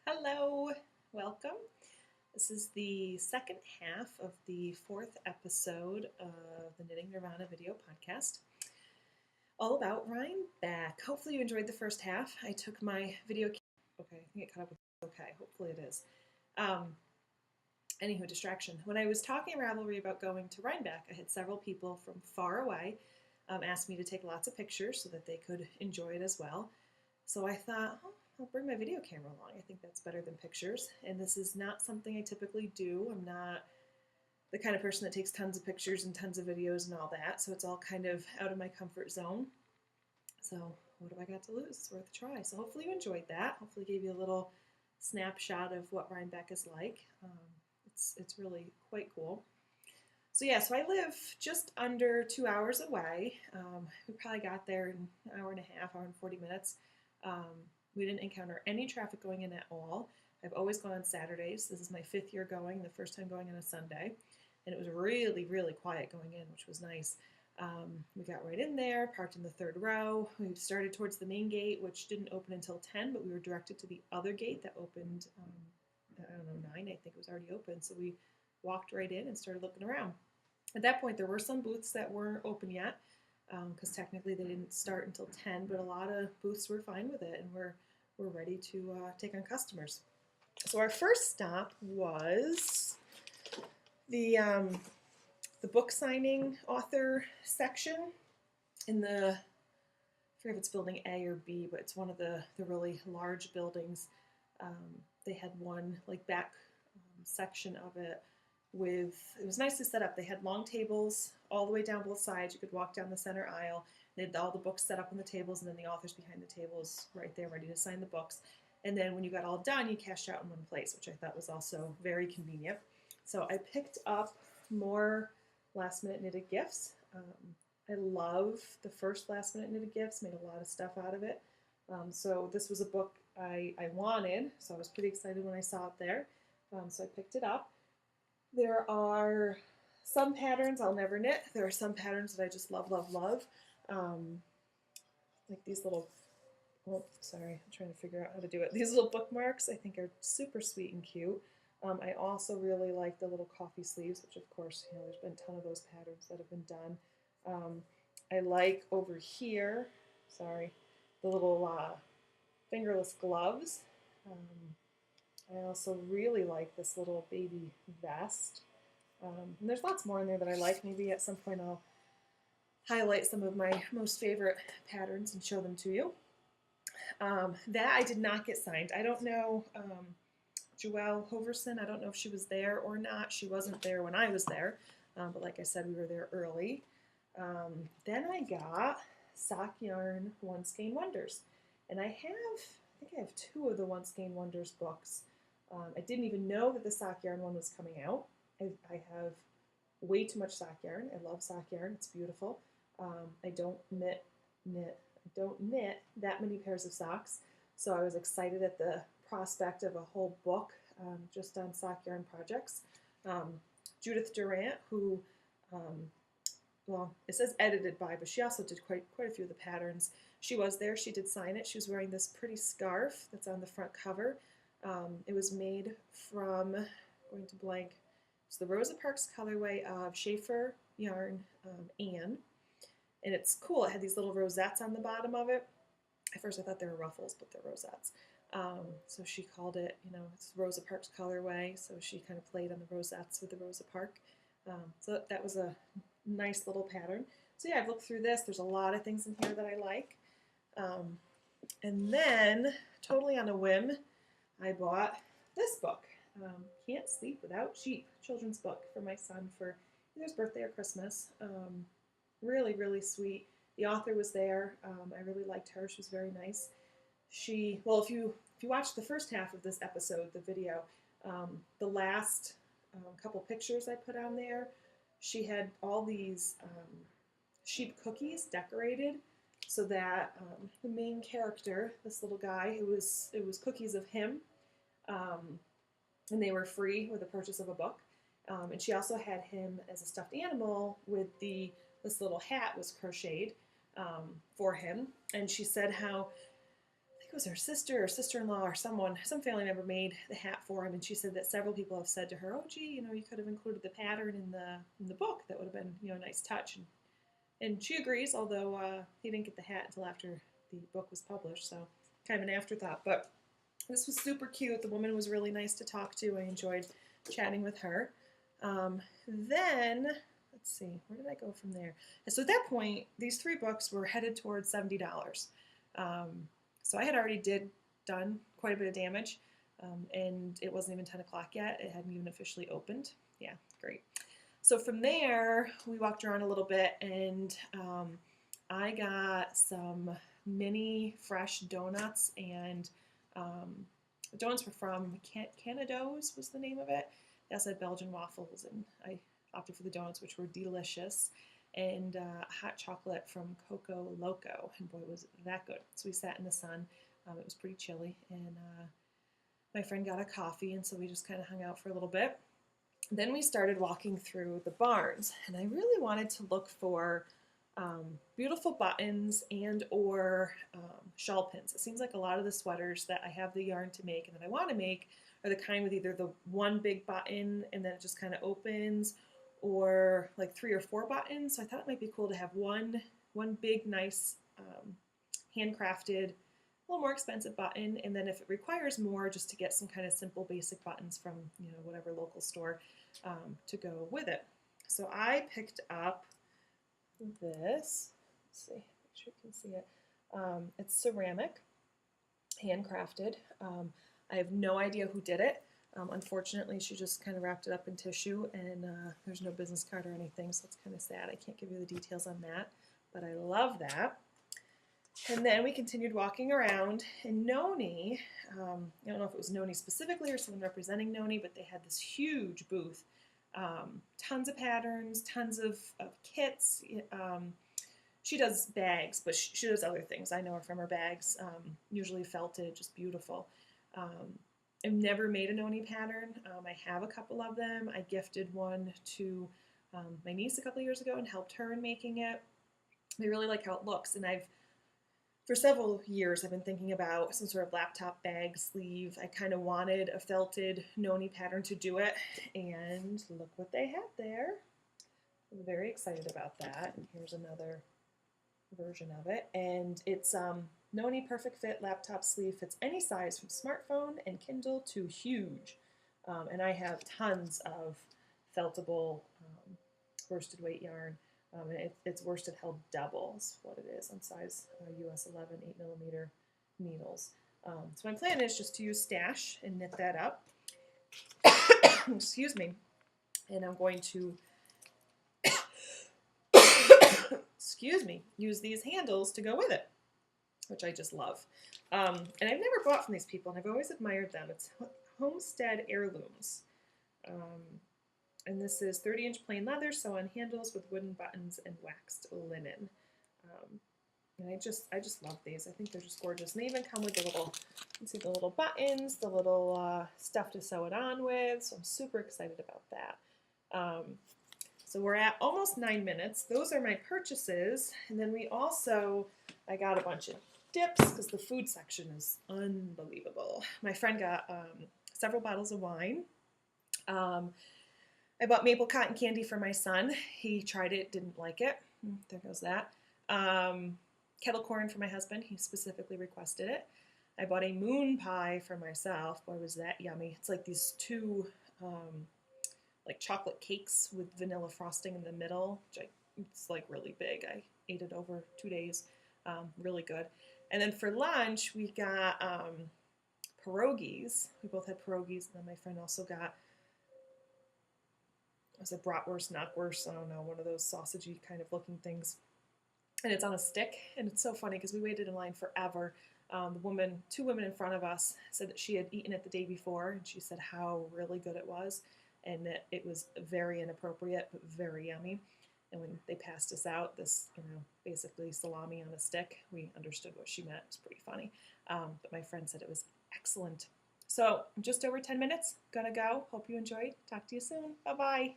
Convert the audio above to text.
Hello, welcome. This is the second half of the fourth episode of the Knitting Nirvana video podcast, all about Rhinebeck. Hopefully you enjoyed the first half. I took my video. Okay, I think it cut up with okay. Hopefully it is. Anywho, distraction. When I was talking in Ravelry about going to Rhinebeck, I had several people from far away ask me to take lots of pictures so that they could enjoy it as well. So I thought, I'll bring my video camera along. I think that's better than pictures. And this is not something I typically do. I'm not the kind of person that takes tons of pictures and tons of videos and all that. So it's all kind of out of my comfort zone. So what have I got to lose? It's worth a try. So hopefully you enjoyed that. Hopefully gave you a little snapshot of what Rhinebeck is like. It's really quite cool. So I live just under 2 hours away. We probably got there in an hour and a half, hour and 40 minutes. We didn't encounter any traffic going in at all. I've always gone on Saturdays. This is my 5th year going, the first time going on a Sunday. And it was really, really quiet going in, which was nice. We got right in there, parked in the 3rd row. We started towards the main gate, which didn't open until 10, but we were directed to the other gate that opened, 9, I think it was already open. So we walked right in and started looking around. At that point, there were some booths that weren't open yet, because technically they didn't start until 10, but a lot of booths were fine with it, and we're ready to take on customers. So our first stop was the book signing author section in the, I forget if it's building A or B, but it's one of the really large buildings. They had one like back section of it with, it was nicely set up. They had long tables all the way down both sides. You could walk down the center aisle. They had all the books set up on the tables, and then the authors behind the tables right there ready to sign the books. And then when you got all done, you cashed out in one place, which I thought was also very convenient. So I picked up more last-minute knitted gifts. I love the first last-minute knitted gifts, made a lot of stuff out of it. So this was a book I wanted, so I was pretty excited when I saw it there. So I picked it up. There are some patterns I'll never knit. There are some patterns that I just love, love, love. Like these little, oh, sorry, I'm trying to figure out how to do it. These little bookmarks I think are super sweet and cute. I also really like the little coffee sleeves, which of course, there's been a ton of those patterns that have been done. I like over here, sorry, the little fingerless gloves. I also really like this little baby vest. And there's lots more in there that I like. Maybe at some point I'll highlight some of my most favorite patterns and show them to you. That I did not get signed. I don't know, Joelle Hoverson, I don't know if she was there or not. She wasn't there when I was there, but like I said, we were there early. Then I got Sock Yarn One Skein Wonders. And I think I have 2 of the One Skein Wonders books. I didn't even know that the sock yarn one was coming out. I have way too much sock yarn. I love sock yarn. It's beautiful. I don't knit that many pairs of socks, so I was excited at the prospect of a whole book just on sock yarn projects. Judith Durant, who, well, it says edited by, but she also did quite a few of the patterns. She was there. She did sign it. She was wearing this pretty scarf that's on the front cover. It was made from, going to blank, it's the Rosa Parks colorway of Schaefer yarn Anne. And it's cool. It had these little rosettes on the bottom of it. At first I thought they were ruffles, but they're rosettes. So she called it, it's Rosa Parks colorway. So she kind of played on the rosettes with the Rosa Park. So that was a nice little pattern. So yeah, I've looked through this. There's a lot of things in here that I like. And then, totally on a whim, I bought this book, Can't Sleep Without Sheep, children's book for my son for either his birthday or Christmas. Really, really sweet. The author was there. I really liked her. She was very nice. Well, if you watch the first half of this episode, the video, the last couple pictures I put on there, she had all these sheep cookies decorated so that the main character, this little guy, it was cookies of him, and they were free with the purchase of a book. And she also had him as a stuffed animal with this little hat was crocheted for him. And she said how, I think was her sister or sister-in-law or someone, some family member made the hat for him, and she said that several people have said to her, "Oh, gee, you could have included the pattern in the book. That would have been, a nice touch." And she agrees, although he didn't get the hat until after the book was published, so kind of an afterthought. But this was super cute. The woman was really nice to talk to. I enjoyed chatting with her. Then, let's see, where did I go from there? And so at that point, these 3 books were headed towards $70. So I had already done quite a bit of damage, and it wasn't even 10 o'clock yet. It hadn't even officially opened. Yeah, great. So from there, we walked around a little bit, and I got some mini fresh donuts, and the donuts were from Canado's was the name of it. They also had Belgian waffles, and I opted for the donuts, which were delicious, and hot chocolate from Coco Loco, and boy, was that good. So we sat in the sun. It was pretty chilly, and my friend got a coffee, and so we just kind of hung out for a little bit. Then we started walking through the barns, and I really wanted to look for beautiful buttons and or shawl pins. It seems like a lot of the sweaters that I have the yarn to make and that I want to make are the kind with either the one big button and then it just kind of opens, or like 3 or 4 buttons. So I thought it might be cool to have one big, nice, handcrafted, a little more expensive button, and then if it requires more, just to get some kind of simple basic buttons from whatever local store to go with it. So I picked up this. Let's see, make sure you can see it. It's ceramic, handcrafted. I have no idea who did it. Unfortunately, she just kind of wrapped it up in tissue, and there's no business card or anything, so it's kind of sad. I can't give you the details on that, but I love that. And then we continued walking around, and Noni, I don't know if it was Noni specifically or someone representing Noni, but they had this huge booth. Tons of patterns, tons of kits. She does bags, but she does other things. I know her from her bags, usually felted, just beautiful. I've never made a Noni pattern. I have a couple of them. I gifted one to my niece a couple years ago and helped her in making it. I really like how it looks, and for several years, I've been thinking about some sort of laptop bag sleeve. I kind of wanted a felted Noni pattern to do it, and look what they had there. I'm very excited about that. And here's another version of it, and it's Noni Perfect Fit laptop sleeve. Fits any size from smartphone and Kindle to huge, and I have tons of feltable worsted weight yarn. It's worsted held double is what it is on size US 11 8mm needles. So my plan is just to use stash and knit that up. Excuse me. And I'm going to excuse me, use these handles to go with it, which I just love. And I've never bought from these people, and I've always admired them. It's Homestead Heirlooms. And this is 30-inch plain leather, sew-on handles with wooden buttons and waxed linen. And I just love these. I think they're just gorgeous. And they even come with the little, you can see the little buttons, the little stuff to sew it on with. So I'm super excited about that. So we're at almost 9 minutes. Those are my purchases. And then I got a bunch of dips because the food section is unbelievable. My friend got several bottles of wine. I bought maple cotton candy for my son. He tried it, didn't like it. There goes that. Kettle corn for my husband. He specifically requested it. I bought a moon pie for myself. Boy, was that yummy. It's like these 2 like chocolate cakes with vanilla frosting in the middle. It's like really big. I ate it over 2 days. Really good. And then for lunch, we got pierogies. We both had pierogies, and then my friend also got, was it bratwurst, knockwurst, I don't know, one of those sausagey kind of looking things. And it's on a stick, and it's so funny because we waited in line forever. 2 women in front of us said that she had eaten it the day before, and she said how really good it was, and that it was very inappropriate, but very yummy. And when they passed us out this, basically salami on a stick, we understood what she meant. It was pretty funny. But my friend said it was excellent. So just over 10 minutes, gonna go. Hope you enjoyed. Talk to you soon. Bye-bye.